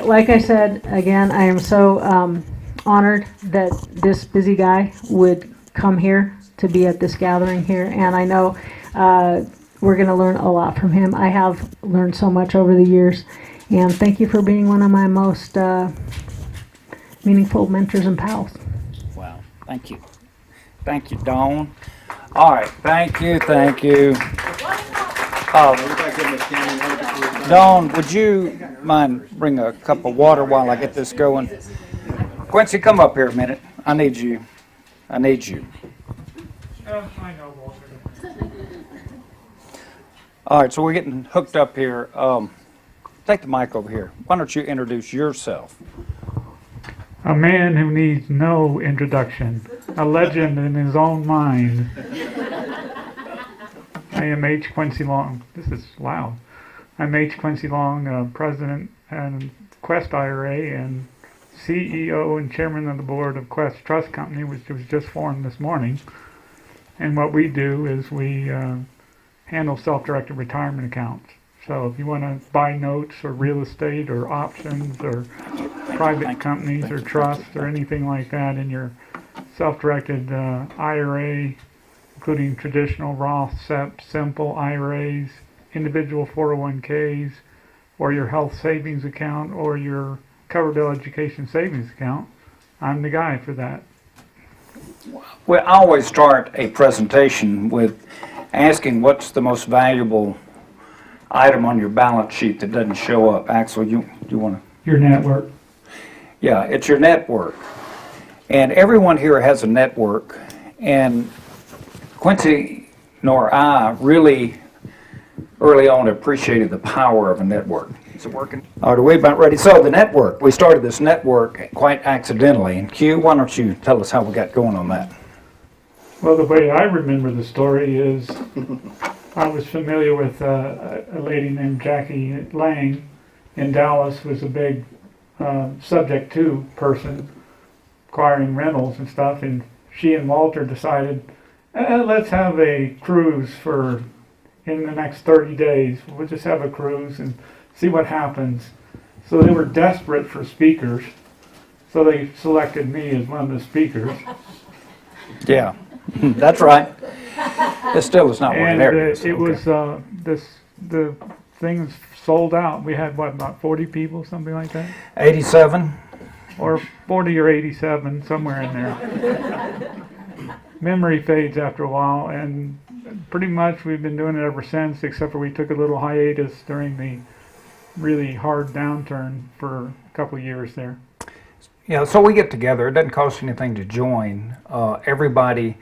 like I said, again, I am so honored that this busy guy would come here to be at this gathering here, and I know we're going to learn a lot from him. I have learned so much over the years, and thank you for being one of my most meaningful mentors and pals. Wow, thank you. Thank you, Dawn. All right, thank you. Dawn, would you mind bring a cup of water while I get this going? Quincy, come up here a minute. I need you. I know, Walter. All right, so we're getting hooked up here. Take the mic over here. Why don't you introduce yourself? A man who needs no introduction, a legend in his own mind. I am H. Quincy Long. This is loud. I'm H. Quincy Long, President and Quest IRA and CEO and Chairman of the Board of Quest Trust Company, which was just formed this morning. And what we do is we handle self-directed retirement accounts. So if you want to buy notes or real estate or options or private companies or trusts or anything like that in your self-directed IRA, including traditional Roth, SEP, simple IRAs, individual 401ks, or your health savings account or your Coverdell Education Savings Account, I'm the guy for that. Well, I always start a presentation with asking what's the most valuable item on your balance sheet that doesn't show up. Axel, you want to? Your network. Yeah, it's your network. And everyone here has a network. And Quincy nor I really early on appreciated the power of a network. Is it working? All right, are we about ready? So the network, we started this network quite accidentally. And Q, why don't you tell us how we got going on that? Well, the way I remember the story is I was familiar with a lady named Jackie Lang in Dallas, was a big subject to person acquiring rentals and stuff, and she and Walter decided, let's have a cruise for in the next 30 days. We'll just have a cruise and see what happens. So they were desperate for speakers, so they selected me as one of the speakers. Yeah, that's right. It still is not working. And There it was the thing sold out. We had what, about 40 people, something like that, 87. or 40 or 87, somewhere in there. Memory fades after a while, and pretty much we've been doing it ever since, except for we took a little hiatus during the really hard downturn for a couple of years there. Yeah, so we get together. It doesn't cost you anything to join. Everybody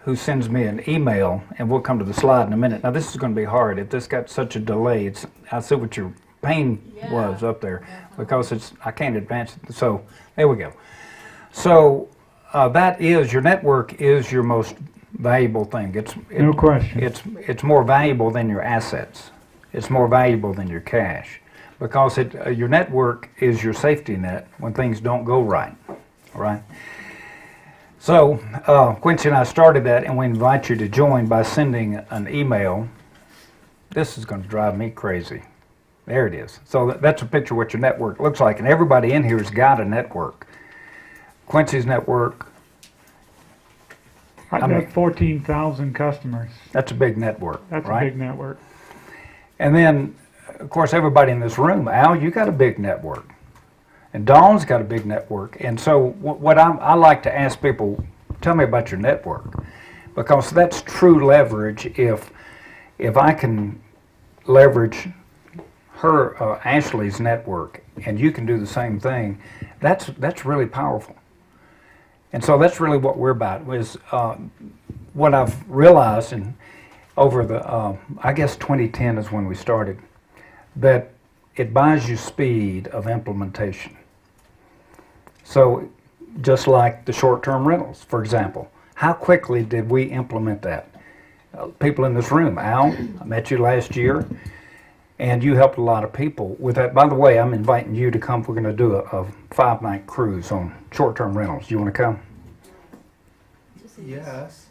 who sends me an email, and we'll come to the slide in a minute. Now, this is going to be hard. If this got such a delay, I see what your pain was up there, because I can't advance it. So there we go. So that is, your network is your most valuable thing. No question. It's more valuable than your assets. It's more valuable than your cash, because your network is your safety net when things don't go right. All right. So Quincy and I started that, and we invite you to join by sending an email. This is going to drive me crazy. There it is. So that's a picture of what your network looks like, and everybody in here has got a network. Quincy's network. I've got 14,000 customers. That's a big network. That's right? a big network. And then, of course, everybody in this room, Al, you got a big network. And Dawn's got a big network. And so what I like to ask people, tell me about your network. Because that's true leverage. If I can leverage her, Ashley's network, and you can do the same thing, that's really powerful. And so that's really what we're about, is what I've realized, and over the, I guess 2010 is when we started, that it buys you speed of implementation. So just like the short-term rentals, for example, how quickly did we implement that? People in this room, Al, I met you last year, and you helped a lot of people with that. By the way, I'm inviting you to come. We're going to do a 5-night cruise on short-term rentals. You want to come? Yes.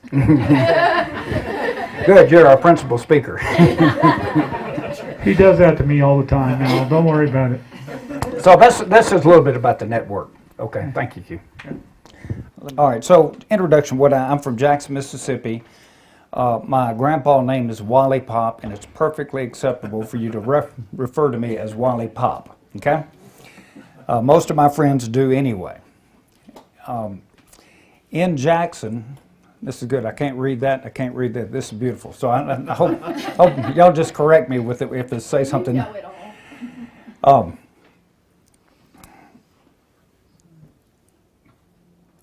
Good, you're our principal speaker. He does that to me all the time now. Don't worry about it. So this is a little bit about the network. Okay, thank you, Q. All right, so introduction. I'm from Jackson, Mississippi. My grandpa's name is Wally Pop, and it's perfectly acceptable for you to refer to me as Wally Pop. Okay. Most of my friends do anyway. In Jackson, this is good. I can't read that. I can't read that. This is beautiful. So I hope y'all just correct me with it if it say something. You know it all.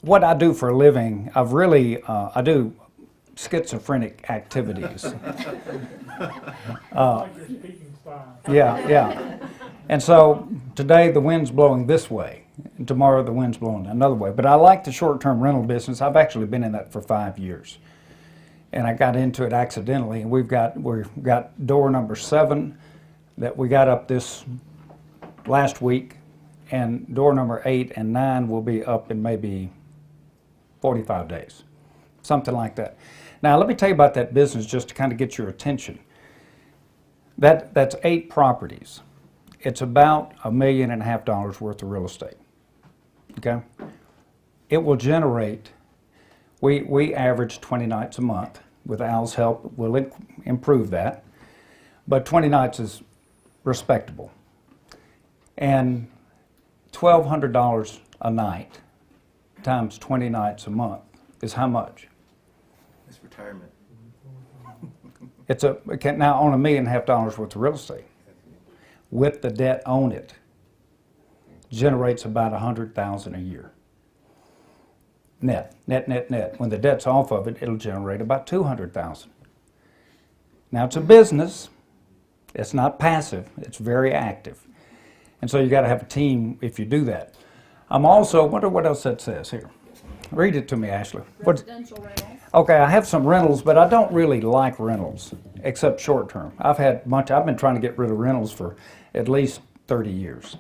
What I do for a living, I do schizophrenic activities. Yeah. And so today the wind's blowing this way, and tomorrow the wind's blowing another way. But I like the short-term rental business. I've actually been in that for 5 years. And I got into it accidentally, and we've got door number 7 that we got up this last week, and door number 8 and 9 will be up in maybe 45 days, something like that. Now, let me tell you about that business just to kind of get your attention. That's 8 properties. It's about $1.5 million worth of real estate. Okay? It will generate, we average 20 nights a month. With Al's help, we'll improve that. But 20 nights is respectable. And $1,200 a night times 20 nights a month is how much? It's retirement. Now on $1.5 million worth of real estate, with the debt on it, generates about $100,000 a year. Net. When the debt's off of it, it'll generate about $200,000. Now it's a business. It's not passive. It's very active. And so you got to have a team if you do that. I'm also, wonder what else that says here. Read it to me, Ashley. Residential rentals. Okay, I have some rentals, but I don't really like rentals, except short term. I've been trying to get rid of rentals for at least 30 years,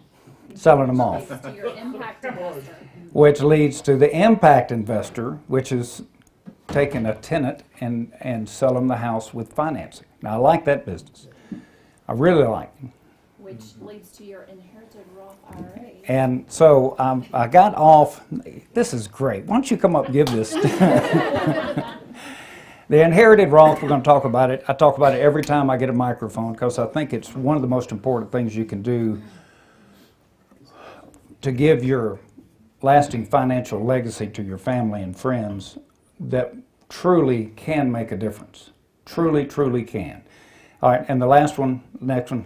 selling them off. To your impact investor. Which leads to the impact investor, which is taking a tenant and sell them the house with financing. Now, I like that business. I really like it. Which leads to your inherited Roth IRA. And so I got off. This is great. Why don't you come up and give this? The inherited Roth, we're going to talk about it. I talk about it every time I get a microphone because I think it's one of the most important things you can do to give your lasting financial legacy to your family and friends that truly can make a difference. Truly can. All right, and the next one. You have 2 more.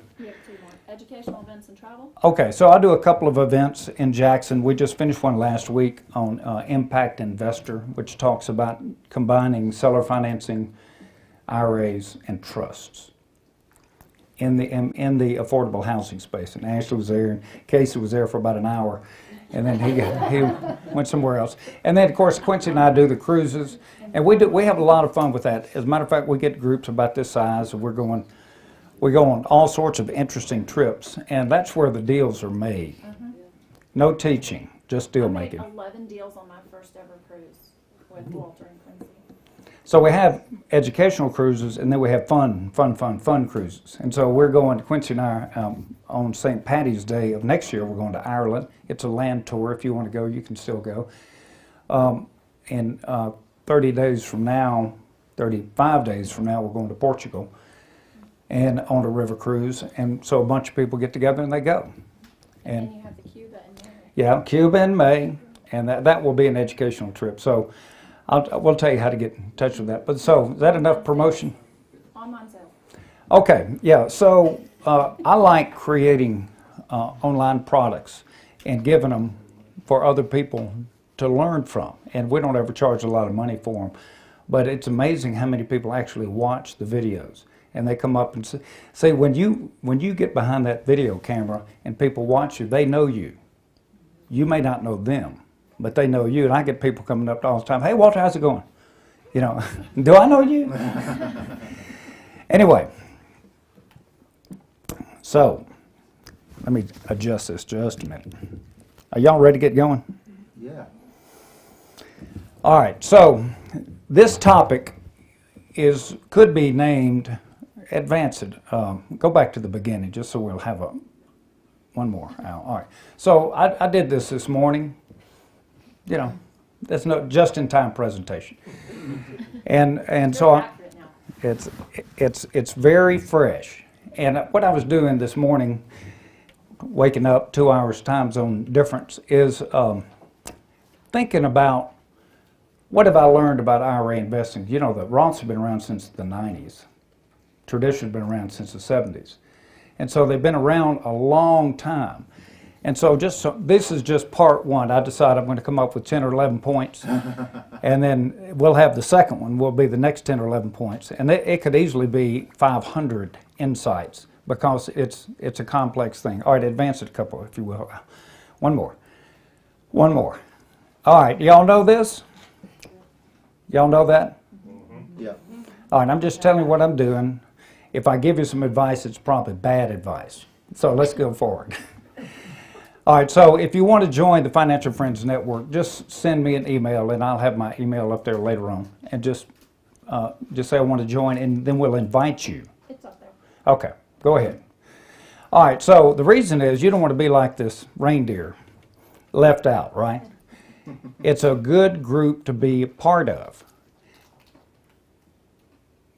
Educational events and travel. Okay, so I do a couple of events in Jackson. We just finished one last week on Impact Investor, which talks about combining seller financing, IRAs, and trusts in the affordable housing space. And Ashley was there, and Casey was there for about an hour, and then he went somewhere else. And then, of course, Quincy and I do the cruises, and we have a lot of fun with that. As a matter of fact, we get groups about this size, and we go on all sorts of interesting trips, and that's where the deals are made. No teaching, just deal I made making. 11 deals on my first ever cruise with Walter and Quincy. So we have educational cruises, and then we have fun cruises. And so we're going, Quincy and I, on St. Patty's Day of next year, we're going to Ireland. It's a land tour. If you want to go, you can still go. In 35 days from now, we're going to Portugal and on a river cruise. And so a bunch of people get together and they go. And you have the Cuba in May. Yeah, Cuba in May, and that will be an educational trip. So we'll tell you how to get in touch with that. But so, is that enough promotion? Online sales. Okay, yeah, so I like creating online products and giving them for other people to learn from. And we don't ever charge a lot of money for them. But it's amazing how many people actually watch the videos. And they come up and say, when you get behind that video camera and people watch you, they know you. You may not know them, but they know you. And I get people coming up all the time, hey, Walter, how's it going? You know, do I know you? Anyway, so let me adjust this just a minute. Are y'all ready to get going? Yeah. All right, so this topic could be named advanced. Go back to the beginning just so we'll have One more, Al. All right. So I did this morning. You know, that's no just-in-time presentation, and so Accurate now. it's very fresh. And what I was doing this morning, waking up 2 hours time zone difference, is thinking about what have I learned about IRA investing. You know, the Roths have been around since the 90s. Tradition's been around since the 70s. And so they've been around a long time. And so this is just part one. I decided I'm going to come up with 10 or 11 points. And then we'll have the second one will be the next 10 or 11 points. And it could easily be 500 insights because it's a complex thing. All right, advance it a couple, if you will. One more. All right, y'all know this? Y'all know that? Yeah. All right, I'm just telling you what I'm doing. If I give you some advice, it's probably bad advice. So let's go forward. All right, so if you want to join the Financial Friends Network, just send me an email, and I'll have my email up there later on. And just say I want to join, and then we'll invite you. It's up there. Okay, go ahead. All right, so the reason is you don't want to be like this reindeer left out, right? It's a good group to be a part of.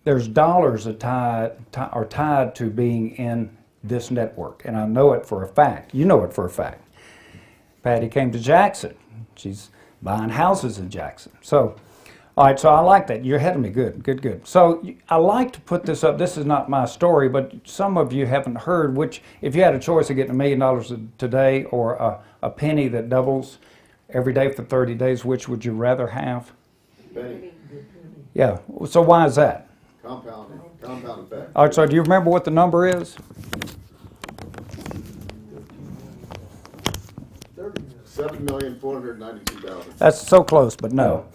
There's dollars are tied to being in this network, and I know it for a fact. You know it for a fact. Patty came to Jackson. She's buying houses in Jackson. So, all right, so I like that. You're ahead of me. Good. So I like to put this up. This is not my story, but some of you haven't heard, which if you had a choice of getting $1 million today or a penny that doubles every day for 30 days, which would you rather have? Penny. Yeah, so why is that? Compound effect. All right, so do you remember what the number is? 7,492,000. That's so close, but no.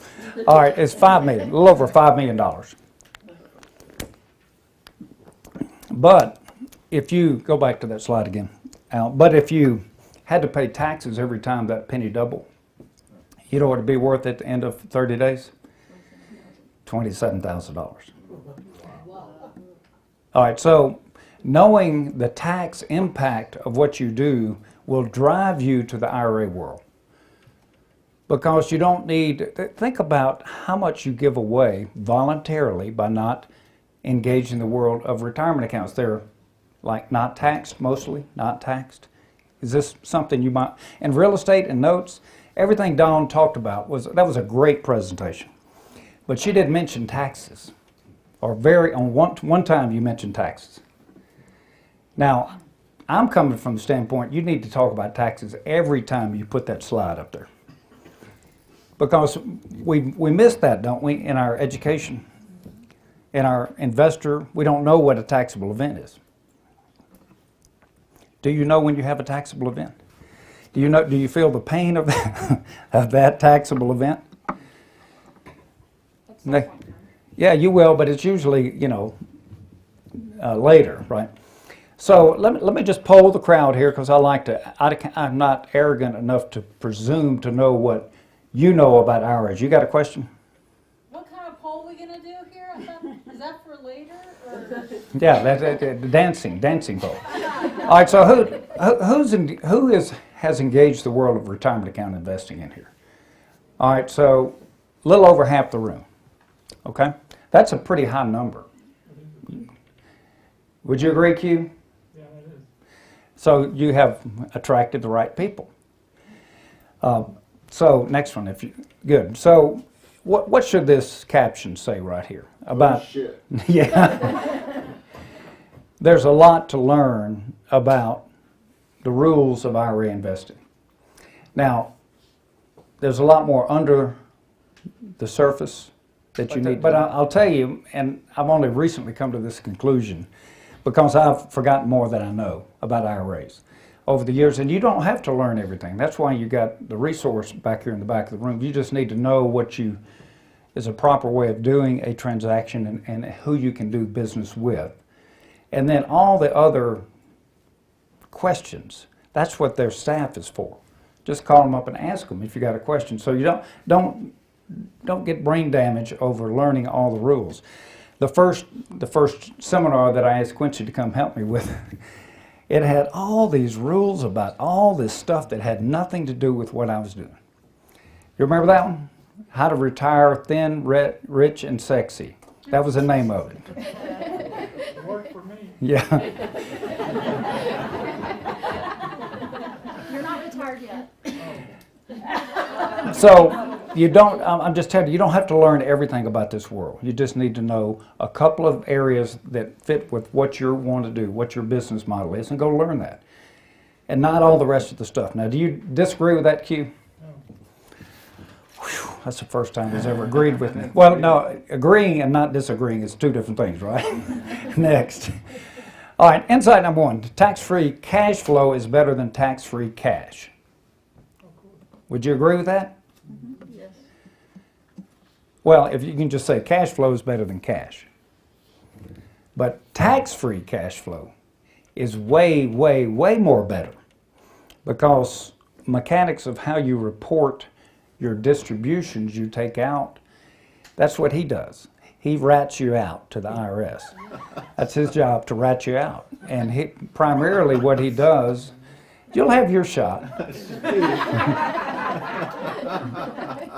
All right, it's $5 million, a little over $5 million. But if you, go back to that slide again, Al, but if you had to pay taxes every time that penny doubled, you know what it'd be worth at the end of 30 days? $27,000. All right, so knowing the tax impact of what you do will drive you to the IRA world. Because you don't need, think about how much you give away voluntarily by not engaging in the world of retirement accounts. They're like not taxed, mostly not taxed. Is this something you might, and real estate and notes, everything Dawn talked about that was a great presentation. But she didn't mention taxes. Or on one time you mentioned taxes. Now, I'm coming from the standpoint you need to talk about taxes every time you put that slide up there. Because we miss that, don't we, in our education, in our investor, we don't know what a taxable event is. Do you know when you have a taxable event? Do you feel the pain of that, of that taxable event? No. Yeah, you will, but it's usually, later, right? So let me just poll the crowd here because I'm not arrogant enough to presume to know what you know about IRAs. You got a question? What kind of poll we gonna do here? Is that for later? Or? Yeah, that's dancing poll. All right, so who has engaged the world of retirement account investing in here? All right, so a little over half the room. Okay, that's a pretty high number. Would you agree, Q? Yeah, it is. So you have attracted the right people. So next one, good. So what should this caption say right here about? Oh, shit. Yeah. There's a lot to learn about the rules of IRA investing. Now, there's a lot more under the surface that you need. But I'll tell you, and I've only recently come to this conclusion because I've forgotten more than I know about IRAs over the years. And you don't have to learn everything. That's why you got the resource back here in the back of the room. You just need to know what is a proper way of doing a transaction and who you can do business with. And then all the other questions, that's what their staff is for. Just call them up and ask them if you got a question. So you don't get brain damage over learning all the rules. The first seminar that I asked Quincy to come help me with, It had all these rules about all this stuff that had nothing to do with what I was doing. You remember that one? How to Retire Thin, Rich, and Sexy. That was the name of it. Worked for me. Yeah. You're not retired yet. So you don't, I'm just telling you, you don't have to learn everything about this world. You just need to know a couple of areas that fit with what you want to do, what your business model is, and go learn that. And not all the rest of the stuff. Now, do you disagree with that, Q? Whew, that's the first time he's ever agreed with me. Well, no, agreeing and not disagreeing is two different things, right? Next. All right, insight number one, tax-free cash flow is better than tax-free cash. Would you agree with that? Yes. Well, if you can just say cash flow is better than cash. But tax-free cash flow is way, way, way more better, because mechanics of how you report your distributions you take out, that's what he does. He rats you out to the IRS. That's his job, to rat you out. And primarily what he does, you'll have your shot.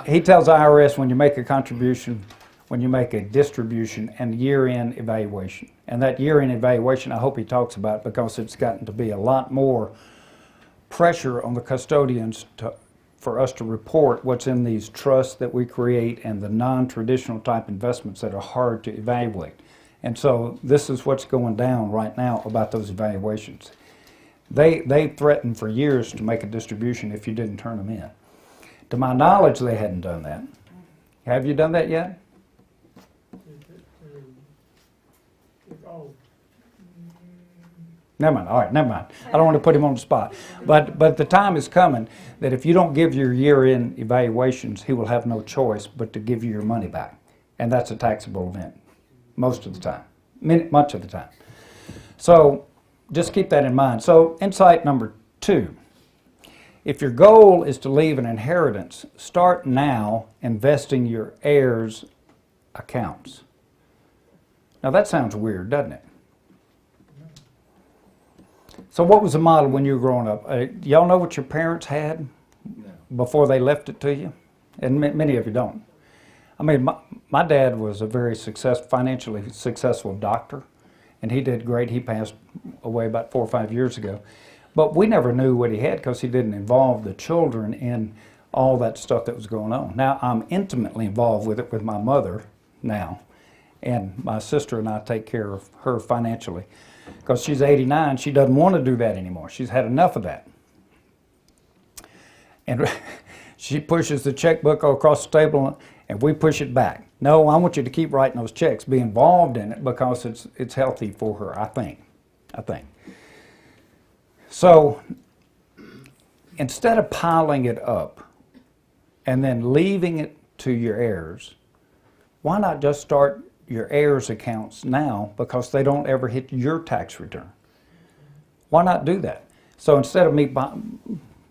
He tells IRS when you make a contribution, when you make a distribution, and year-end evaluation. And that year-end evaluation, I hope he talks about, because it's gotten to be a lot more pressure on the custodians for us to report what's in these trusts that we create and the non-traditional type investments that are hard to evaluate. And so this is what's going down right now about those evaluations. They threatened for years to make a distribution if you didn't turn them in. To my knowledge, they hadn't done that. Have you done that yet? Never mind. All right, never mind. I don't want to put him on the spot. But the time is coming that if you don't give your year-end evaluations, he will have no choice but to give you your money back. And that's a taxable event, most of the time, much of the time. So just keep that in mind. So insight number two, if your goal is to leave an inheritance, start now investing your heirs' accounts. Now that sounds weird, doesn't it? So what was the model when you were growing up? Y'all know what your parents had before they left it to you? And many of you don't. I mean, my dad was a very financially successful doctor, and he did great. He passed away about 4 or 5 years ago. But we never knew what he had because he didn't involve the children in all that stuff that was going on. Now, I'm intimately involved with it with my mother now, and my sister and I take care of her financially. Because she's 89, she doesn't want to do that anymore. She's had enough of that. And she pushes the checkbook across the table, and we push it back. No, I want you to keep writing those checks. Be involved in it because it's healthy for her, I think. So instead of piling it up and then leaving it to your heirs, why not just start your heirs' accounts now, because they don't ever hit your tax return? Why not do that? So instead of me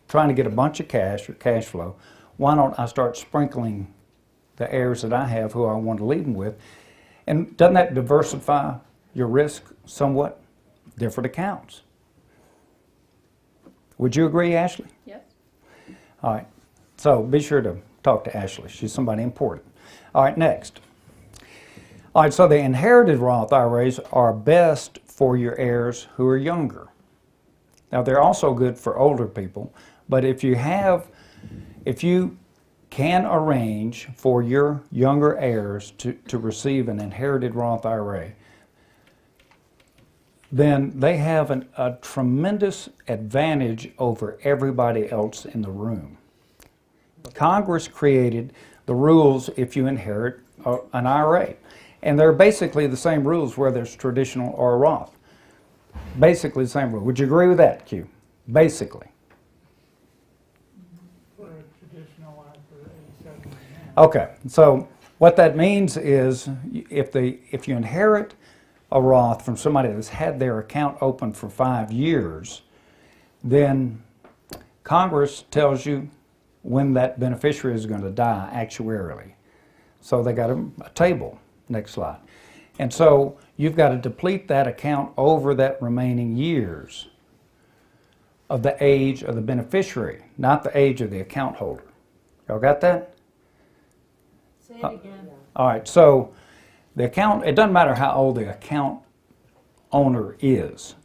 trying to get a bunch of cash or cash flow, why don't I start sprinkling the heirs that I have who I want to leave them with? And doesn't that diversify your risk somewhat? Different accounts. Would you agree, Ashley? Yes. All right. So be sure to talk to Ashley. She's somebody important. All right, next. All right, so the inherited Roth IRAs are best for your heirs who are younger. Now, they're also good for older people, but if you can arrange for your younger heirs to receive an inherited Roth IRA, then they have a tremendous advantage over everybody else in the room. Congress created the rules if you inherit an IRA. And they're basically the same rules whether it's traditional or a Roth. Basically the same rule. Would you agree with that, Q? Basically. For a traditional after 87. Okay, so what that means is if you inherit a Roth from somebody that's had their account open for 5 years, then Congress tells you when that beneficiary is going to die actuarially. So they got a table. Next slide. And so you've got to deplete that account over that remaining years of the age of the beneficiary, not the age of the account holder. Y'all got that? Say it again. All right, so the account, it doesn't matter how old the account owner is.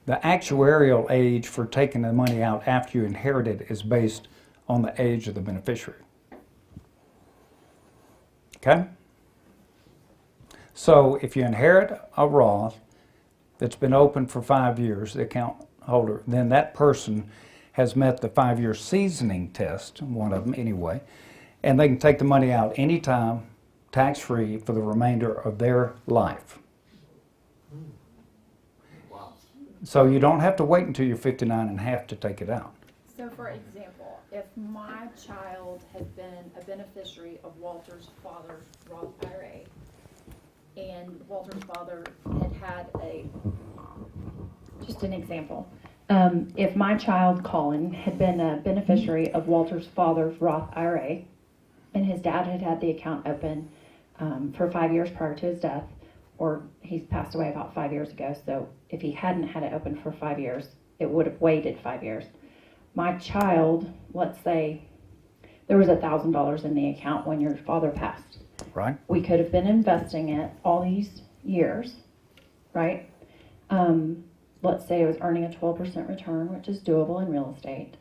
The actuarial age for taking the money out after you inherit it is based on the age of the beneficiary. Okay? So if you inherit a Roth that's been open for 5 years, the account holder, then that person has met the 5-year seasoning test, one of them anyway, and they can take the money out anytime, tax-free, for the remainder of their life. So you don't have to wait until you're 59 and a half to take it out. So for example, if my child had been a beneficiary of Walter's father's Roth IRA, and Walter's father had just an example, if my child, Colin, had been a beneficiary of Walter's father's Roth IRA, and his dad had had the account open for 5 years prior to his death, or he's passed away about 5 years ago, so if he hadn't had it open for 5 years, it would have waited 5 years. My child, let's say there was $1,000 in the account when your father passed. Right? We could have been investing it all these years, right? Let's say it was earning a 12% return, which is doable in real estate,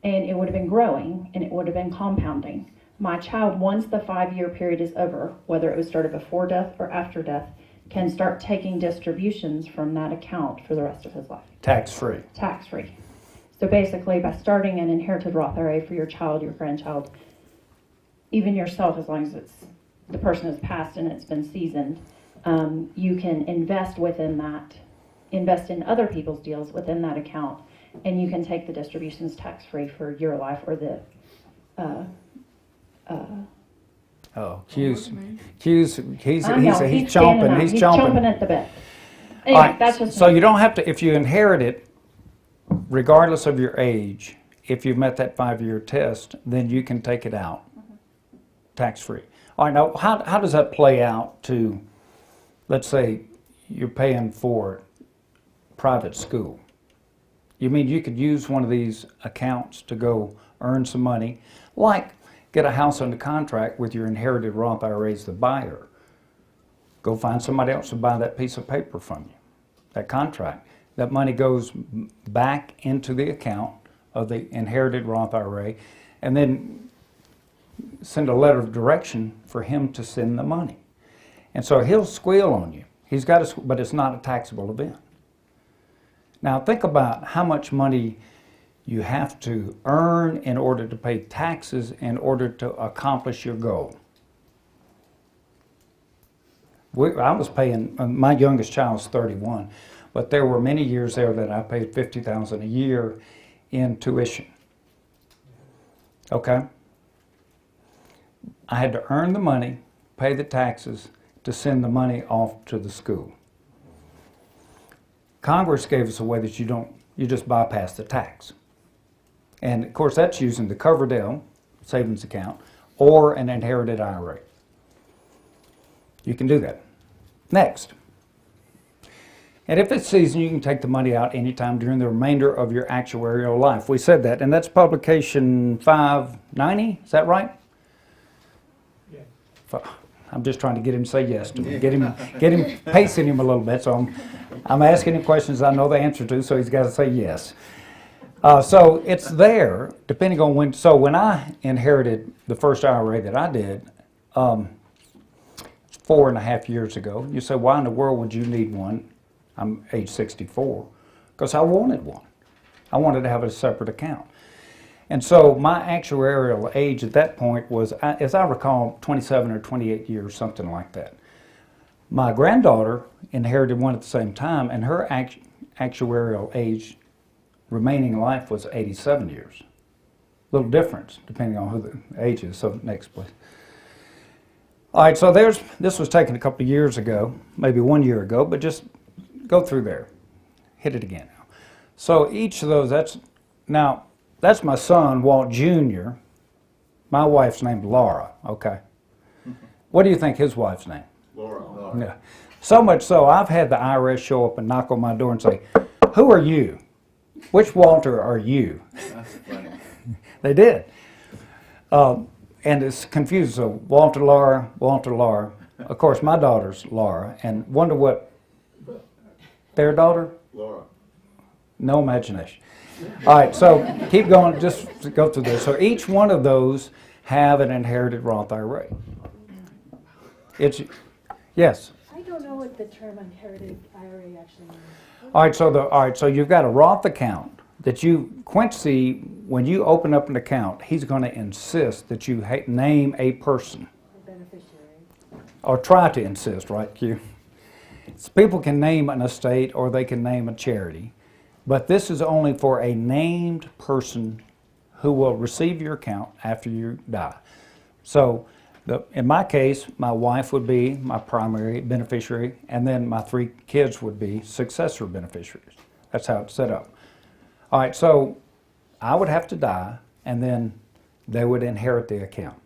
and it would have been growing and it would have been compounding. My child, once the 5-year period is over, whether it was started before death or after death, can start taking distributions from that account for the rest of his life. Tax-free. Tax-free. So basically, by starting an inherited Roth IRA for your child, your grandchild, even yourself, as long as the person has passed and it's been seasoned, you can invest within that, invest in other people's deals within that account, and you can take the distributions tax-free for your life or the Q's, he's I know, chomping, standing up. he's He's chomping. chomping at the bit. All Anyway, right, that's just so you don't have to, if you inherit it, regardless of your age, if you've met that 5-year test, then you can take it out tax-free. All right, now how does that play out to, let's say you're paying for private school? You mean you could use one of these accounts to go earn some money, like get a house under contract with your inherited Roth IRA as the buyer. Go find somebody else to buy that piece of paper from you, that contract. That money goes back into the account of the inherited Roth IRA, and then send a letter of direction for him to send the money. And so he'll squeal on you. He's got to, but it's not a taxable event. Now think about how much money you have to earn in order to pay taxes in order to accomplish your goal. I was paying, my youngest child's 31, but there were many years there that I paid $50,000 a year in tuition. Okay? I had to earn the money, pay the taxes, to send the money off to the school. Congress gave us a way that you just bypass the tax. And of course that's using the Coverdell savings account or an inherited IRA. You can do that. Next. And if it's seasoned, you can take the money out anytime during the remainder of your actuarial life. We said that, and that's publication 590, is that right? Yeah. I'm just trying to get him to say yes to me, get him pacing him a little bit, so I'm asking him questions I know the answer to, so he's got to say yes. So it's there, depending on when. So when I inherited the first IRA that I did, 4.5 years ago, you say, why in the world would you need one? I'm age 64, because I wanted one. I wanted to have a separate account. And so my actuarial age at that point was, as I recall, 27 or 28 years, something like that. My granddaughter inherited one at the same time, and her actuarial age remaining life was 87 years. A little difference depending on who the age is. So next, please. All right, so this was taken a couple of years ago, maybe 1 year ago, but just go through there. Hit it again now. So each of those, that's my son, Walt Jr. My wife's named Laura, okay. What do you think his wife's name? Laura. Yeah. So much so, I've had the IRS show up and knock on my door and say, who are you? Which Walter are you? That's funny. They did. And it's confusing. So Walter, Laura, Walter, Laura. Of course, my daughter's Laura. And wonder what their daughter? Laura. No imagination. All right, so keep going. Just to go through this. So each one of those have an inherited Roth IRA. It's yes. I don't know what the term inherited IRA actually means. All right. So you've got a Roth account that Quincy, when you open up an account, he's going to insist that you name a person, The beneficiary. or try to insist, right, Q? So people can name an estate or they can name a charity, but this is only for a named person who will receive your account after you die. So in my case, my wife would be my primary beneficiary, and then my 3 kids would be successor beneficiaries. That's how it's set up. All right, so I would have to die, and then they would inherit the account.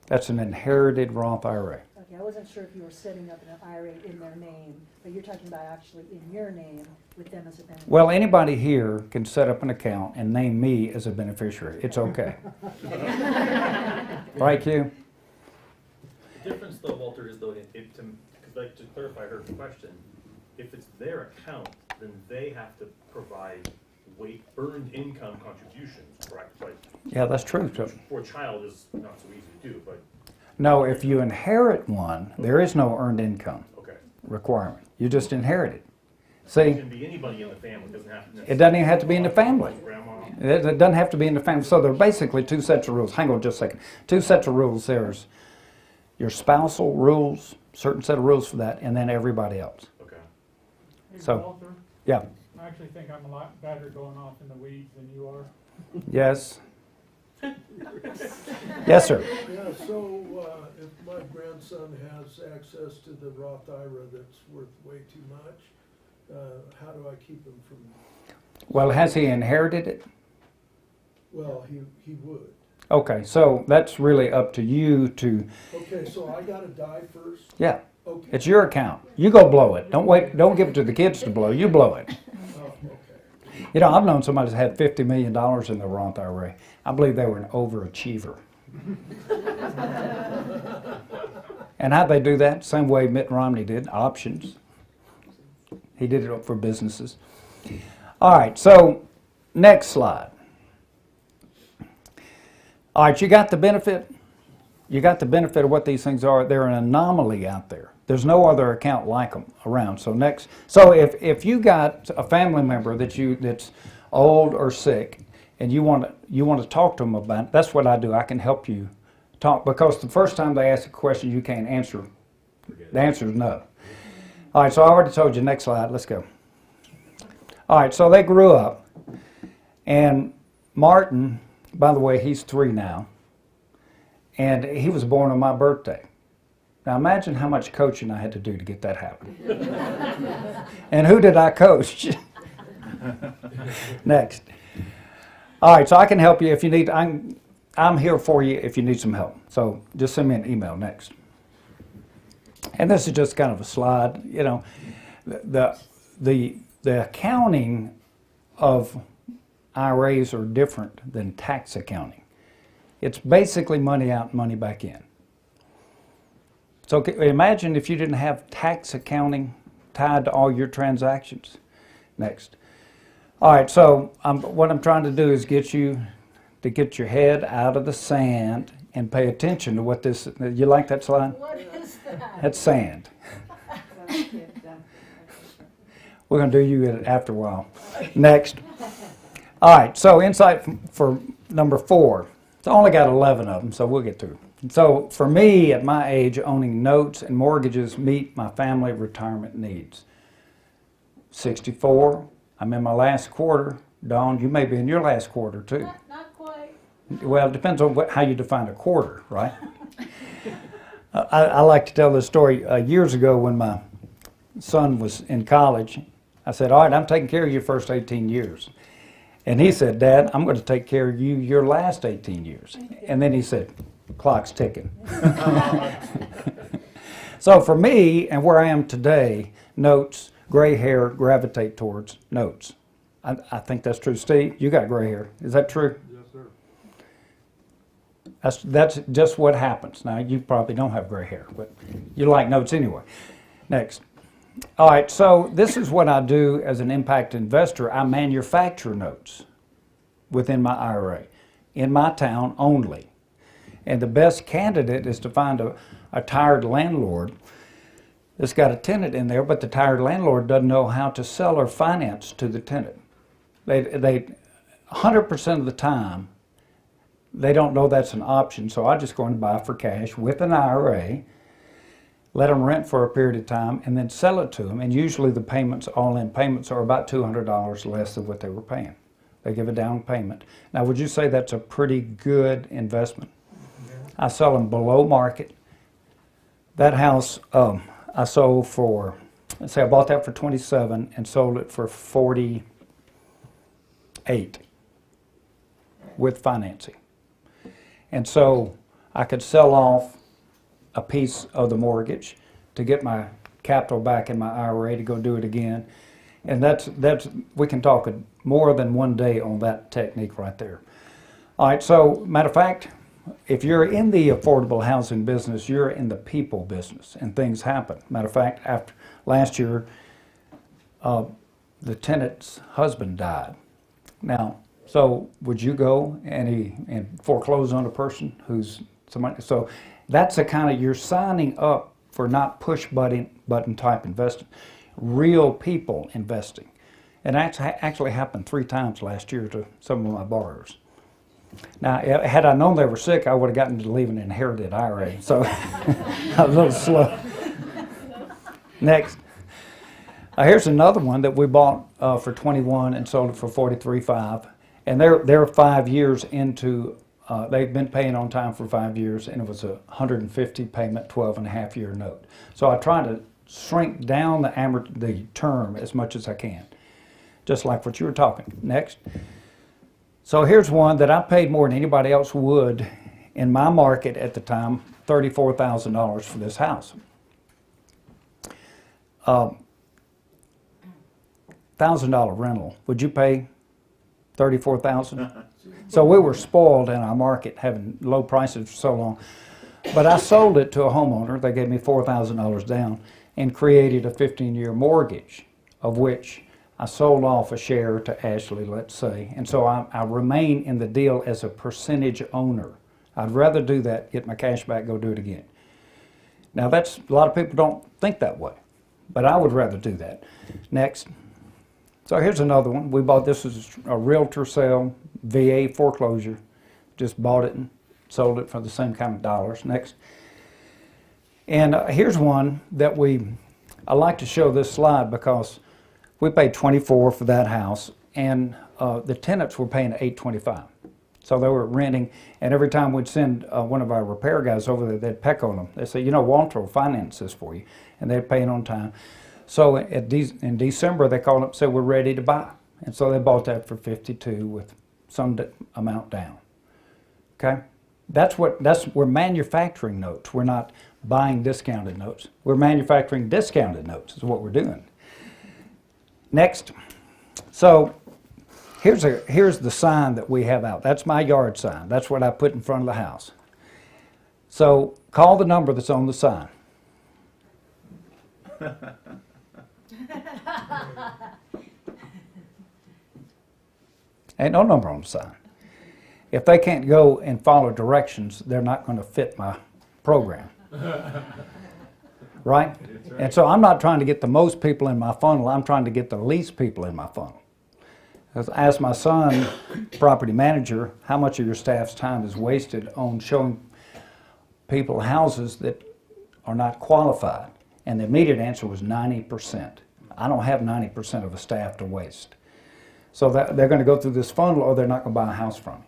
That's an inherited Roth IRA. Okay, I wasn't sure if you were setting up an IRA in their name, but you're talking about actually in your name with them as a beneficiary. Well, anybody here can set up an account and name me as a beneficiary. It's okay. Right, Q? The difference though, Walter, is though, because to clarify her question, if it's their account, then they have to provide earned income contributions, correct? Like, Yeah, that's true. So, for a child is not so easy to do, but, no, if you inherit one, there is no earned income okay. requirement. You just inherit it. It See, can be anybody in the family, it doesn't have to. it doesn't even have to be in the family. Grandma. It doesn't have to be in the family. So there are basically 2 sets of rules. Hang on just a second. 2 sets of rules. There's your spousal rules, certain set of rules for that, and then everybody else. Okay. Hey, So- Walter, Yeah. I actually think I'm a lot better going off in the weeds than you are. Yes. Yes, sir. Yeah, so if my grandson has access to the Roth IRA that's worth way too much, how do I keep him from, Well, has he inherited it? well, he would. Okay, so that's really up to you to, Okay, so I gotta die first? yeah, Okay. it's your account. You go blow it. Don't wait, don't give it to the kids to blow. You blow it. Oh, okay. You know, I've known somebody that's had $50 million in their Roth IRA. I believe they were an overachiever. And how'd they do that? Same way Mitt Romney did, options. He did it for businesses. All right, so next slide. All right, you got the benefit? You got the benefit of what these things are. They're an anomaly out there. There's no other account like them around. So next, so if you got a family member that's old or sick, and you want to talk to them about it, that's what I do. I can help you talk, because the first time they ask a question you can't answer, the answer is no. All right, so I already told you. Next slide. Let's go. All right, so they grew up, and Martin, by the way, he's 3 now, and he was born on my birthday. Now imagine how much coaching I had to do to get that happen. And who did I coach? Next. All right, so I can help you if you need. I'm here for you if you need some help. So just send me an email next. And this is just kind of a slide. You know, the accounting of IRAs are different than tax accounting. It's basically money out, money back in. So imagine if you didn't have tax accounting tied to all your transactions. Next. All right, so what I'm trying to do is get you to get your head out of the sand and pay attention to what this, you like that slide? What is that? That's sand. We're going to do you after a while. Next. All right, so insight for number 4. It's only got 11 of them, so we'll get through. So for me, at my age, owning notes and mortgages meet my family retirement needs. 64, I'm in my last quarter. Dawn, you may be in your last quarter too. Not quite. Well, it depends on how you define a quarter, right? I like to tell this story. Years ago when my son was in college, I said, all right, I'm taking care of your first 18 years. And he said, Dad, I'm going to take care of you your last 18 years. And then he said, clock's ticking. So for me and where I am today, notes, gray hair gravitate towards notes. I think that's true. Steve, you got gray hair. Is that true? Yes, sir. That's just what happens. Now, you probably don't have gray hair, but you like notes anyway. Next. All right, so this is what I do as an impact investor. I manufacture notes within my IRA, in my town only. And the best candidate is to find a tired landlord that's got a tenant in there, but the tired landlord doesn't know how to sell or finance to the tenant. They 100% of the time, they don't know that's an option, so I just go and buy for cash with an IRA, let them rent for a period of time, and then sell it to them. And usually the payments, all-in payments, are about $200 less than what they were paying. They give a down payment. Now, would you say that's a pretty good investment? I sell them below market. That house I sold for, let's say I bought that for 27 and sold it for 48 with financing. And so I could sell off a piece of the mortgage to get my capital back in my IRA to go do it again. And that's we can talk more than one day on that technique right there. All right, so matter of fact, if you're in the affordable housing business, you're in the people business, and things happen. Matter of fact, after last year, the tenant's husband died. Now, so would you go and foreclose on a person who's somebody? So that's the kind of, you're signing up for not push button type investing, real people investing. And that's actually happened 3 times last year to some of my borrowers. Now, had I known they were sick, I would have gotten to leave an inherited IRA. So I was a little slow. Next. Here's another one that we bought for 21 and sold it for 43.5. And they're 5 years into, they've been paying on time for 5 years, and it was a 150 payment, 12.5-year note. So I try to shrink down the term as much as I can, just like what you were talking. Next. So here's one that I paid more than anybody else would in my market at the time, $34,000 for this house. $1,000 rental. Would you pay $34,000? So we were spoiled in our market, having low prices for so long. But I sold it to a homeowner. They gave me $4,000 down and created a 15-year mortgage, of which I sold off a share to Ashley, let's say. And so I remain in the deal as a percentage owner. I'd rather do that, get my cash back, go do it again. Now a lot of people don't think that way, but I would rather do that. Next. So here's another one. We bought, this is a realtor sale, VA foreclosure. Just bought it and sold it for the same kind of dollars. Next. And here's one that I like to show this slide because we paid $24 for that house, and the tenants were paying $825. So they were renting, and every time we'd send one of our repair guys over there, they'd peck on them. They'd say, Walter will finance this for you, and they'd pay it on time. So in December, they called up and said, we're ready to buy. And so they bought that for $52 with some amount down. Okay? We're manufacturing notes. We're not buying discounted notes. We're manufacturing discounted notes is what we're doing. Next. So here's the sign that we have out. That's my yard sign. That's what I put in front of the house. So call the number that's on the sign. Ain't no number on the sign. If they can't go and follow directions, they're not going to fit my program. Right? And so I'm not trying to get the most people in my funnel. I'm trying to get the least people in my funnel. I asked my son, property manager, how much of your staff's time is wasted on showing people houses that are not qualified? And the immediate answer was 90%. I don't have 90% of a staff to waste. So they're going to go through this funnel, or they're not going to buy a house from me.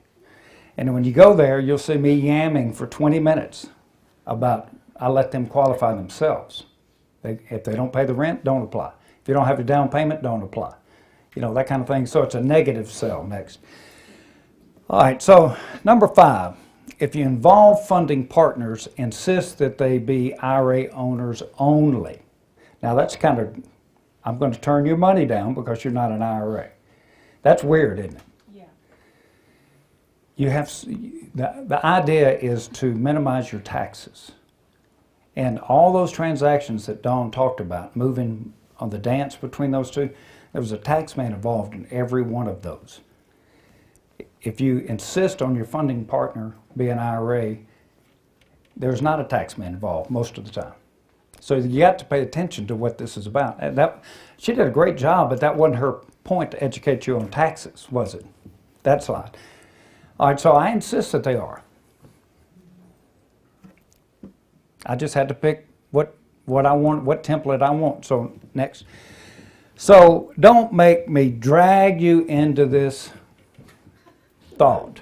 And when you go there, you'll see me yamming for 20 minutes about, I let them qualify themselves. If they don't pay the rent, don't apply. If you don't have a down payment, don't apply. That kind of thing. So it's a negative sell. Next. All right, so number 5, if you involve funding partners, insist that they be IRA owners only. Now that's I'm going to turn your money down because you're not an IRA. That's weird, isn't it? Yeah. You have, the idea is to minimize your taxes. And all those transactions that Dawn talked about, moving on the dance between those two, there was a tax man involved in every one of those. If you insist on your funding partner being an IRA, there's not a tax man involved most of the time. So you got to pay attention to what this is about. And she did a great job, but that wasn't her point to educate you on taxes, was it? That slide. All right, so I insist that they are. I just had to pick what I want, what template I want. So next. So don't make me drag you into this thought.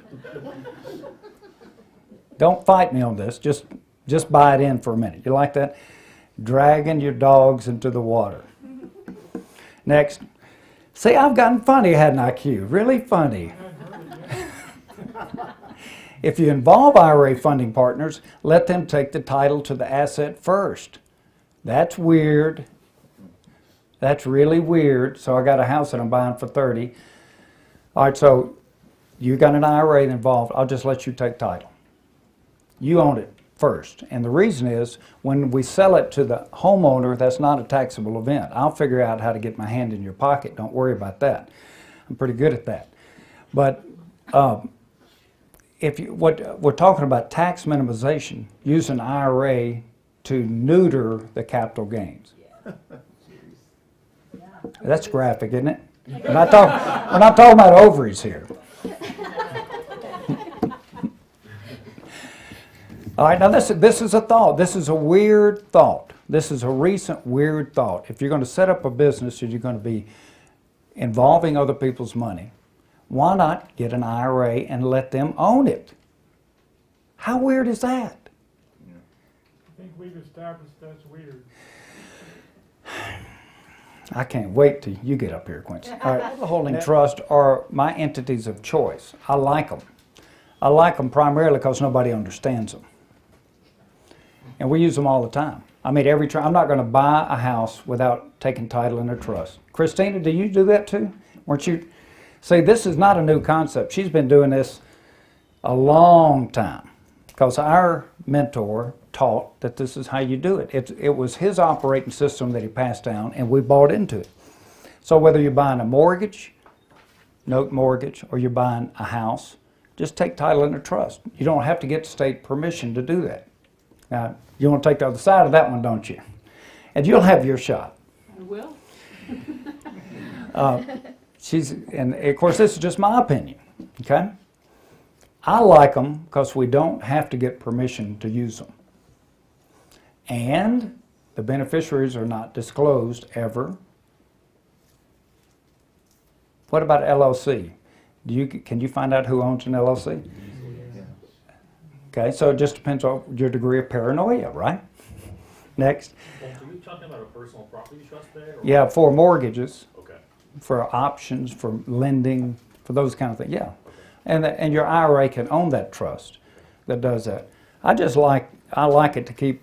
Don't fight me on this. Just buy it in for a minute. You like that? Dragging your dogs into the water. Next. See, I've gotten funny, hadn't I, Q? Really funny. If you involve IRA funding partners, let them take the title to the asset first. That's weird. That's really weird. So I got a house that I'm buying for 30. All right, so you got an IRA involved. I'll just let you take title. You own it first. And the reason is when we sell it to the homeowner, that's not a taxable event. I'll figure out how to get my hand in your pocket. Don't worry about that. I'm pretty good at that. But what we're talking about tax minimization, use an IRA to neuter the capital gains. That's graphic, isn't it? We're not talking about ovaries here. All right, now this is a thought. This is a weird thought. This is a recent weird thought. If you're going to set up a business and you're going to be involving other people's money, why not get an IRA and let them own it? How weird is that? I think we've established that's weird. I can't wait till you get up here, Quincy. All right, the holding trust are my entities of choice. I like them. I like them primarily because nobody understands them. And we use them all the time. I mean, I'm not going to buy a house without taking title in a trust. Christina, do you do that too? Weren't you? See, this is not a new concept. She's been doing this a long time because our mentor taught that this is how you do it. It was his operating system that he passed down, and we bought into it. So whether you're buying a mortgage, note mortgage, or you're buying a house, just take title in a trust. You don't have to get state permission to do that. Now, you want to take the other side of that one, don't you? And you'll have your shot. I will. And of course, this is just my opinion, okay? I like them because we don't have to get permission to use them. And the beneficiaries are not disclosed ever. What about LLC? Can you find out who owns an LLC? Okay, so it just depends on your degree of paranoia, right? Next. Well, are you talking about a personal property trust there? Or? Yeah, for mortgages, Okay. for options, for lending, for those kind of things, yeah. And your IRA can own that trust that does that. I like it to keep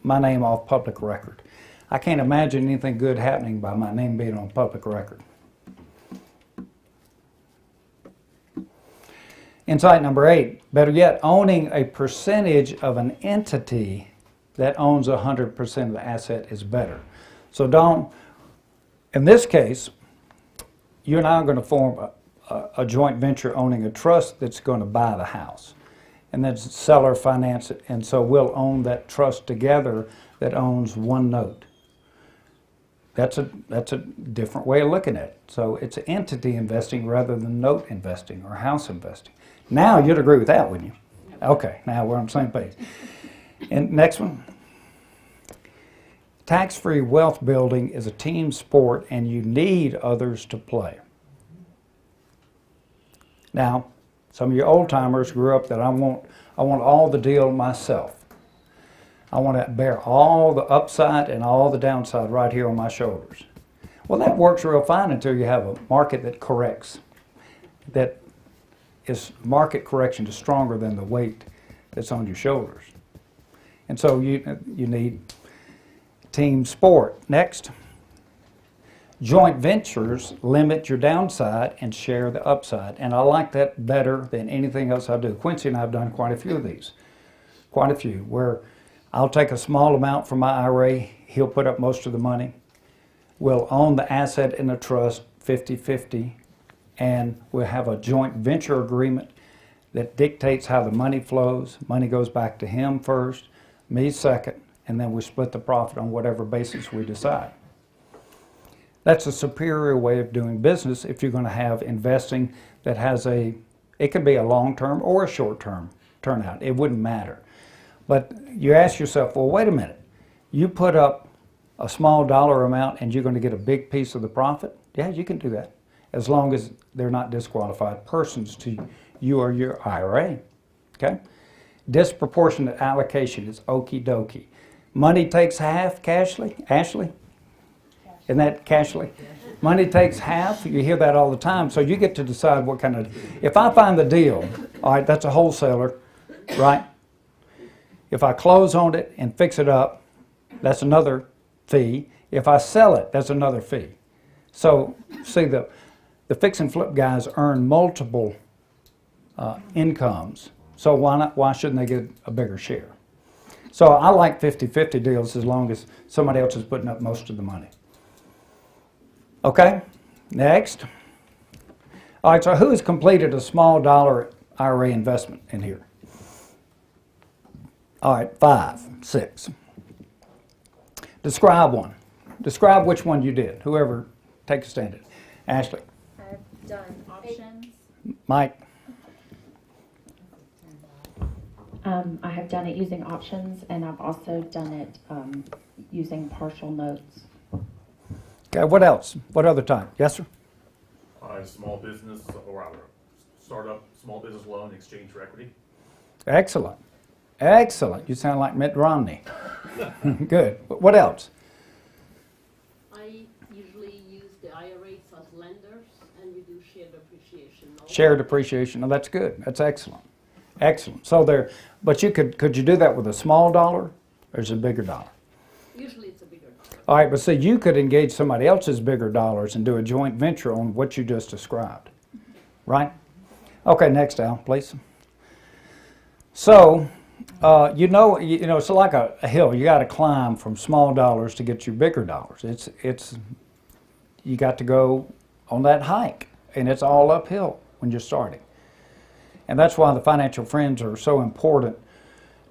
my name off public record. I can't imagine anything good happening by my name being on public record. Insight number 8, better yet, owning a percentage of an entity that owns 100% of the asset is better. So Dawn, in this case, you and I are going to form a joint venture owning a trust that's going to buy the house. And then seller finance it, and so we'll own that trust together that owns one note. That's a different way of looking at it. So it's entity investing rather than note investing or house investing. Now you'd agree with that, wouldn't you? Okay, now we're on the same page. And next one. Tax-free wealth building is a team sport and you need others to play. Now, some of you old timers grew up that I want all the deal myself. I want to bear all the upside and all the downside right here on my shoulders. Well, that works real fine until you have a market that corrects. That is, market correction is stronger than the weight that's on your shoulders. And so you need team sport. Next. Joint ventures limit your downside and share the upside. And I like that better than anything else I do. Quincy and I have done quite a few of these. Quite a few, where I'll take a small amount from my IRA, he'll put up most of the money. We'll own the asset in the trust 50-50, and we'll have a joint venture agreement that dictates how the money flows. Money goes back to him first, me second, and then we split the profit on whatever basis we decide. That's a superior way of doing business if you're going to have investing that has it can be a long-term or a short-term turnout. It wouldn't matter. But you ask yourself, well, wait a minute. You put up a small dollar amount and you're going to get a big piece of the profit? Yeah, you can do that, as long as they're not disqualified persons to you or your IRA. Okay? Disproportionate allocation is okie dokie. Money takes half, Ashley? Isn't that Cashley? Money takes half. You hear that all the time. So you get to decide what kind of, if I find the deal, all right, that's a wholesaler, right? If I close on it and fix it up, that's another fee. If I sell it, that's another fee. So see, the fix and flip guys earn multiple incomes. So why shouldn't they get a bigger share? So I like 50-50 deals as long as somebody else is putting up most of the money. Okay, next. All right, so who has completed a small dollar IRA investment in here? All right, 5, 6. Describe one. Describe which one you did. Whoever takes a stand at it. Ashley. I've done options. Mike. I have done it using options, and I've also done it using partial notes. Okay, what else? What other time? Yes, sir? Small business or startup, small business loan, exchange for equity. Excellent. Excellent. You sound like Mitt Romney. Good. What else? I usually use the IRAs as lenders, and we do shared appreciation. Shared appreciation. Oh, that's good. That's excellent. Excellent. So there, but could you do that with a small dollar, or is it a bigger dollar? Usually it's a bigger dollar. All right, but see, you could engage somebody else's bigger dollars and do a joint venture on what you just described, right? Okay, next, Al, please. So, you know, it's like a hill. You got to climb from small dollars to get your bigger dollars. You got to go on that hike, and it's all uphill when you're starting. And that's why the financial friends are so important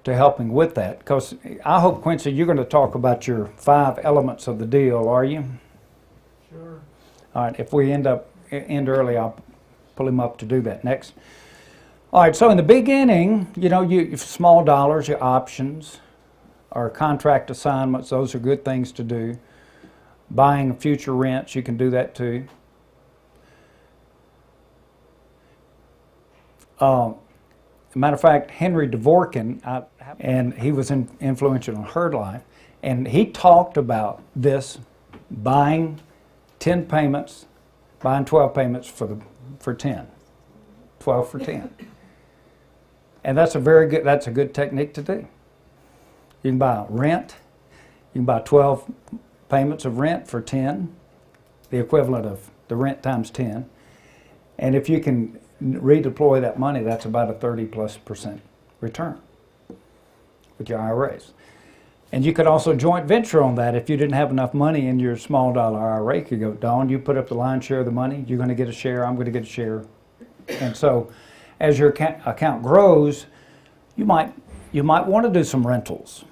to helping with that. Because I hope, Quincy, you're going to talk about your 5 elements of the deal, are you? Sure. All right, if we end early, I'll pull him up to do that. Next. All right, so in the beginning, you know, you small dollars, your options, or contract assignments, those are good things to do. Buying future rents, you can do that too. Matter of fact, Henry Dvorkin, and he was influential in her life, and he talked about this, buying 10 payments, buying 12 payments for 10, 12 for 10. And that's a good technique to do. You can buy rent, you can buy 12 payments of rent for 10, the equivalent of the rent times 10. And if you can redeploy that money, that's about a 30+% return with your IRAs. And you could also joint venture on that. If you didn't have enough money in your small dollar IRA, you could go, Dawn, you put up the lion's share of the money, you're going to get a share, I'm going to get a share. And so as your account grows, you might want to do some rentals.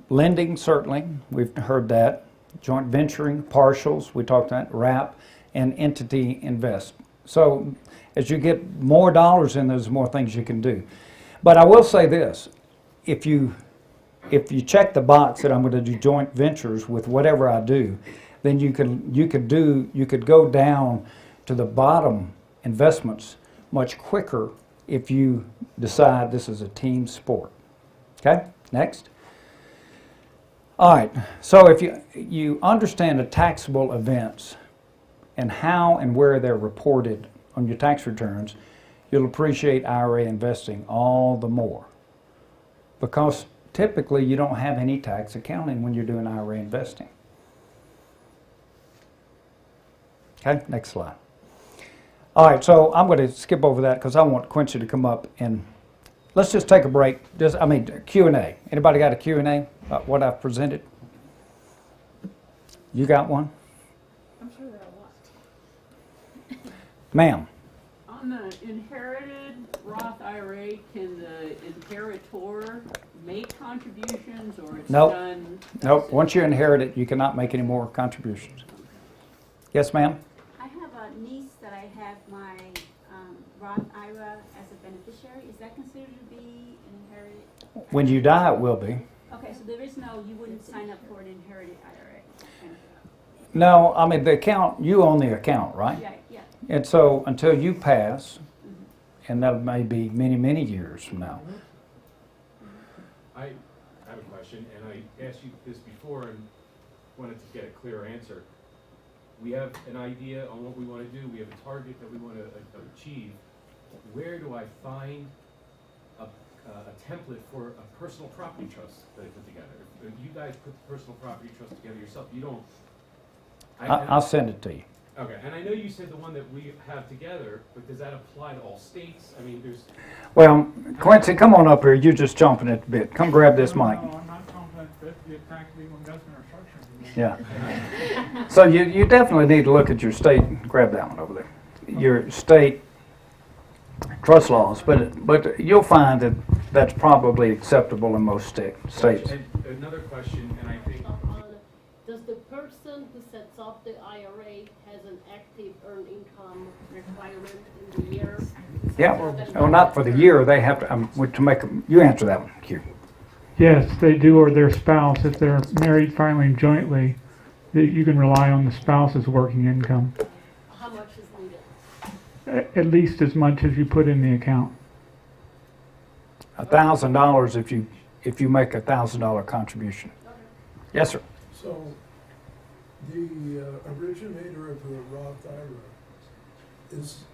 Lending, certainly, we've heard that. Joint venturing, partials, we talked about, wrap, and entity invest. So as you get more dollars in, there's more things you can do. But I will say this, if you check the box that I'm going to do joint ventures with whatever I do, then you could go down to the bottom investments much quicker if you decide this is a team sport. Okay, next. All right, so if you understand the taxable events and how and where they're reported on your tax returns, you'll appreciate IRA investing all the more. Because typically you don't have any tax accounting when you're doing IRA investing. Okay, next slide. All right, so I'm going to skip over that because I want Quincy to come up and let's just take a break. Q&A. Anybody got a Q&A about what I've presented? You got one? I'm sure there are lots. Ma'am? On the inherited Roth IRA, can the inheritor make contributions or it's Nope. done? Nope, once you inherit it, you cannot make any more contributions. Yes, ma'am? I have a niece that I have my Roth IRA as a beneficiary. Is that considered to be inherited? When you die, it will be. Okay, so there is no, you wouldn't sign up for an inherited IRA? Okay. No, I mean, the account, you own the account, right? Yeah, yeah. And so until you pass, and that may be many, many years from now. I have a question, and I asked you this before and wanted to get a clear answer. We have an idea on what we want to do. We have a target that we want to achieve. Where do I find a template for a personal property trust that I put together? If you guys put the personal property trust together yourself, you don't. I'll send it to you. Okay, and I know you said the one that we have together, but does that apply to all states? I mean, there's. Well, Quincy, come on up here. You're just chomping at the bit. Come grab this mic. No, I'm not confident that the tax legal investment or structure. Yeah. So you definitely need to look at your state, grab that one over there, your state trust laws, but you'll find that that's probably acceptable in most states. And another question, and I think. Does the person who sets up the IRA has an active earned income requirement in the year? Yeah, well, not for the year, they have to make, you answer that one, Q. Yes, they do, or their spouse. If they're married filing jointly, you can rely on the spouse's working income. How much is needed? At least as much as you put in the account. $1,000 if you make $1,000 contribution. Yes, sir. So, the originator of the Roth IRA, is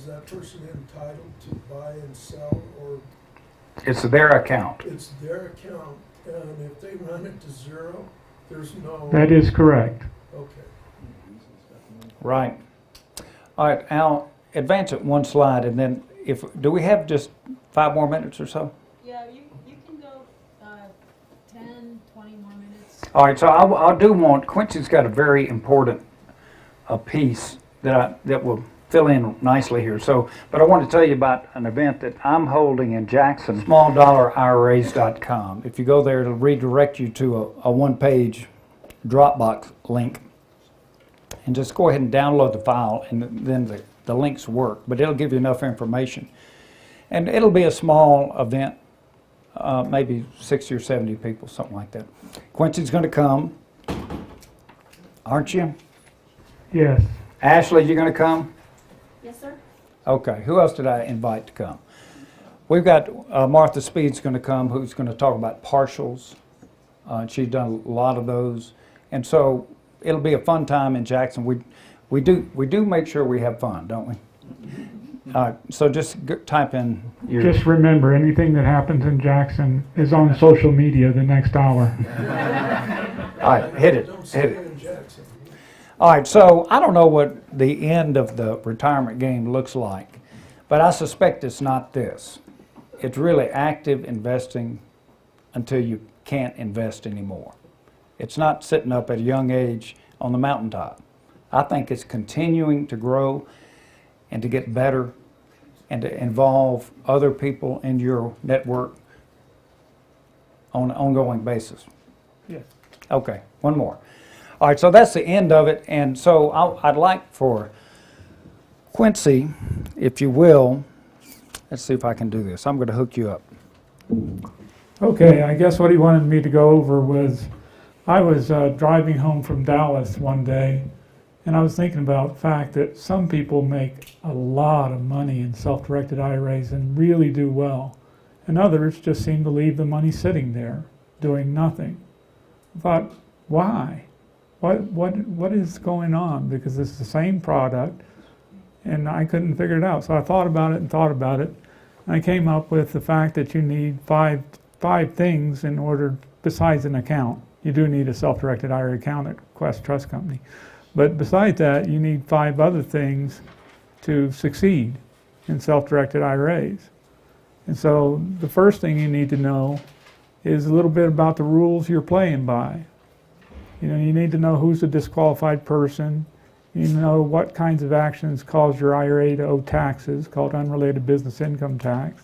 that person entitled to buy and sell, or It's their account. it's their account, and if they run it to zero, there's no... That is correct. Okay. Right. All right, Al, advance it one slide, and then do we have just 5 more minutes or so? Yeah, you can go 10, 20 more minutes. All right, so I do want, Quincy's got a very important piece that will fill in nicely here. So, but I want to tell you about an event that I'm holding in Jackson, smalldollarIRAs.com. If you go there, it'll redirect you to a one-page Dropbox link. And just go ahead and download the file, and then the links work. But it'll give you enough information. And it'll be a small event, maybe 60 or 70 people, something like that. Quincy's going to come, aren't you? Yes. Ashley, you going to come? Yes, sir? Okay, who else did I invite to come? We've got Martha Speed's going to come, who's going to talk about partials. She's done a lot of those. And so it'll be a fun time in Jackson. We do make sure we have fun, don't we? So just type in your... Just remember, anything that happens in Jackson is on social media the next hour. All right, hit it. Don't Hit stay it. in Jackson. All right, so I don't know what the end of the retirement game looks like, but I suspect it's not this. It's really active investing until you can't invest anymore. It's not sitting up at a young age on the mountaintop. I think it's continuing to grow and to get better and to involve other people in your network on an ongoing basis. Yes. Okay, one more. All right, so that's the end of it, and so I'd like for Quincy, if you will, let's see if I can do this. I'm going to hook you up. Okay, I guess what he wanted me to go over was, I was driving home from Dallas one day, and I was thinking about the fact that some people make a lot of money in self-directed IRAs and really do well, and others just seem to leave the money sitting there, doing nothing. I thought, why? What is going on? Because it's the same product, and I couldn't figure it out. So I thought about it, and I came up with the fact that you need five things in order, besides an account. You do need a self-directed IRA account at Quest Trust Company. But besides that, you need 5 other things to succeed in self-directed IRAs. And so the first thing you need to know is a little bit about the rules you're playing by. You need to know who's a disqualified person. You know what kinds of actions cause your IRA to owe taxes, called unrelated business income tax.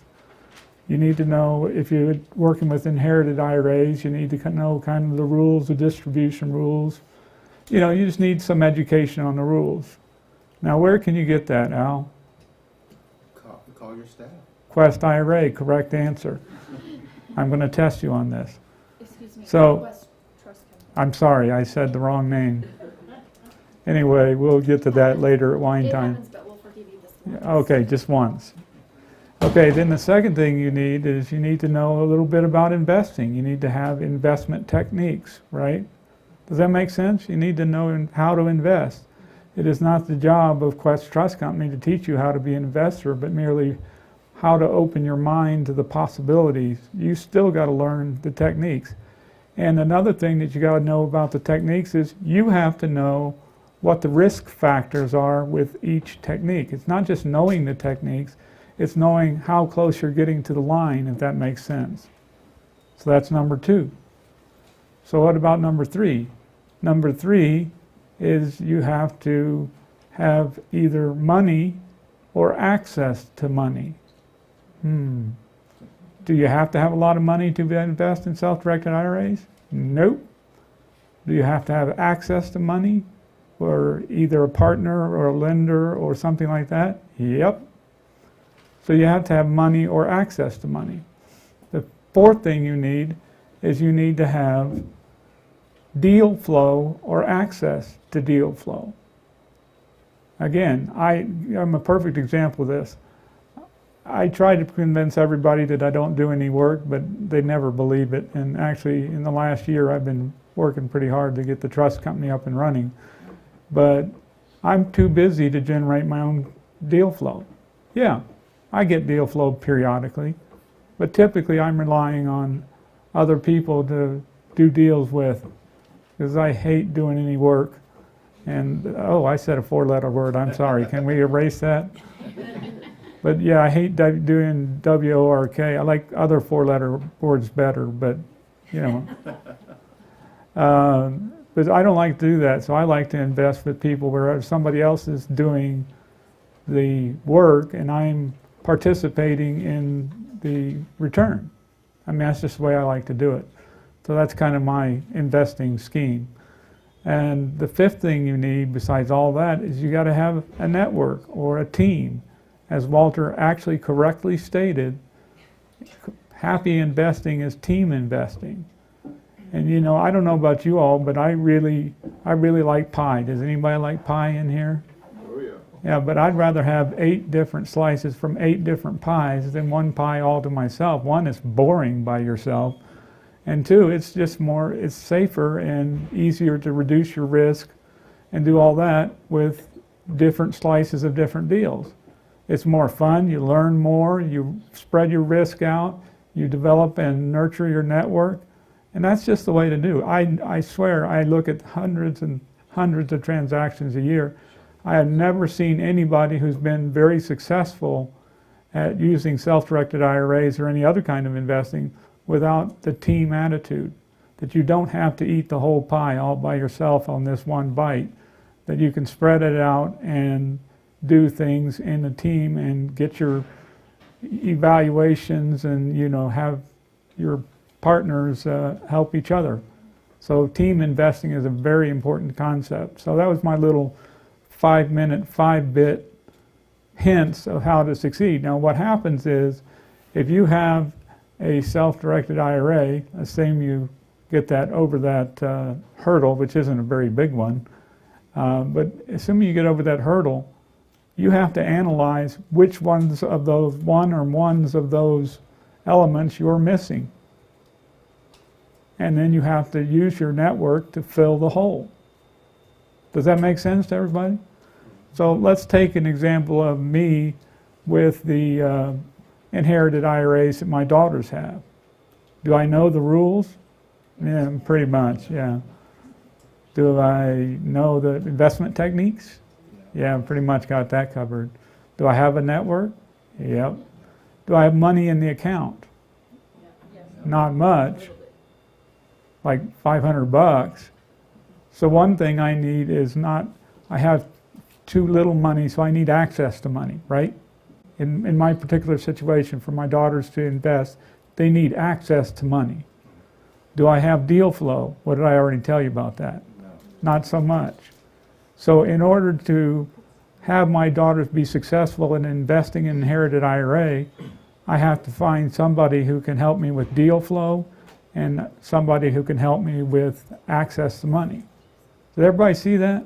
You need to know, if you're working with inherited IRAs, you need to know kind of the rules, the distribution rules. You just need some education on the rules. Now, where can you get that, Al? Call your staff. Quest IRA, correct answer. I'm going to test you on this. Excuse me. So, Quest Trust Company. I'm sorry, I said the wrong name. Anyway, we'll get to that later at wine It time. happens, but we'll forgive you this one. Okay, just once. Okay, then the second thing you need is you need to know a little bit about investing. You need to have investment techniques, right? Does that make sense? You need to know how to invest. It is not the job of Quest Trust Company to teach you how to be an investor, but merely how to open your mind to the possibilities. You still got to learn the techniques. And another thing that you got to know about the techniques is you have to know what the risk factors are with each technique. It's not just knowing the techniques, it's knowing how close you're getting to the line, if that makes sense. So that's number 2. So what about number 3? Number 3 is you have to have either money or access to money. Do you have to have a lot of money to invest in self-directed IRAs? Nope. Do you have to have access to money, or either a partner or a lender or something like that? Yep. So you have to have money or access to money. The 4th thing you need is you need to have deal flow or access to deal flow. Again, I'm a perfect example of this. I try to convince everybody that I don't do any work, but they never believe it. And actually, in the last year, I've been working pretty hard to get the trust company up and running. But I'm too busy to generate my own deal flow. Yeah, I get deal flow periodically, but typically I'm relying on other people to do deals with, because I hate doing any work. And, I said a 4-letter word, I'm sorry. Can we erase that? But yeah, I hate doing WORK. I like other 4-letter words better, but, but I don't like to do that, so I like to invest with people where somebody else is doing the work and I'm participating in the return. I mean, that's just the way I like to do it. So that's kind of my investing scheme. And the 5th thing you need, besides all that, is you got to have a network or a team. As Walter actually correctly stated, happy investing is team investing. And I don't know about you all, but I really like pie. Does anybody like pie in here? Oh, yeah. Yeah, but I'd rather have 8 different slices from 8 different pies than one pie all to myself. 1, it's boring by yourself. And 2, it's just it's safer and easier to reduce your risk and do all that with different slices of different deals. It's more fun, you learn more, you spread your risk out, you develop and nurture your network, and that's just the way to do it. I swear, I look at hundreds and hundreds of transactions a year. I have never seen anybody who's been very successful at using self-directed IRAs or any other kind of investing without the team attitude, that you don't have to eat the whole pie all by yourself on this one bite, that you can spread it out and do things in a team and get your evaluations and have your partners help each other. So team investing is a very important concept. So that was my little 5-minute, 5-bit hints of how to succeed. Now what happens is, if you have a self-directed IRA, assume you get that over that hurdle, which isn't a very big one, but assuming you get over that hurdle, you have to analyze which ones of those elements you're missing. And then you have to use your network to fill the hole. Does that make sense to everybody? So let's take an example of me with the inherited IRAs that my daughters have. Do I know the rules? Yeah, pretty much, yeah. Do I know the investment techniques? Yeah, I've pretty much got that covered. Do I have a network? Yep. Do I have money in the account? Not much, like $500. So one thing I need is not, I have too little money, so I need access to money, right? In my particular situation, for my daughters to invest, they need access to money. Do I have deal flow? What did I already tell you about that? Not so much. So in order to have my daughters be successful in investing in inherited IRA, I have to find somebody who can help me with deal flow and somebody who can help me with access to money. Did everybody see that?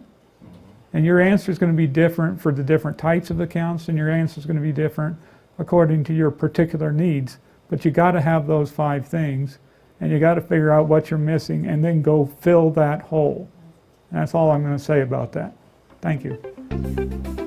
And your answer is going to be different for the different types of accounts, and your answer is going to be different according to your particular needs. But you got to have those 5 things, and you got to figure out what you're missing and then go fill that hole. And that's all I'm going to say about that. Thank you.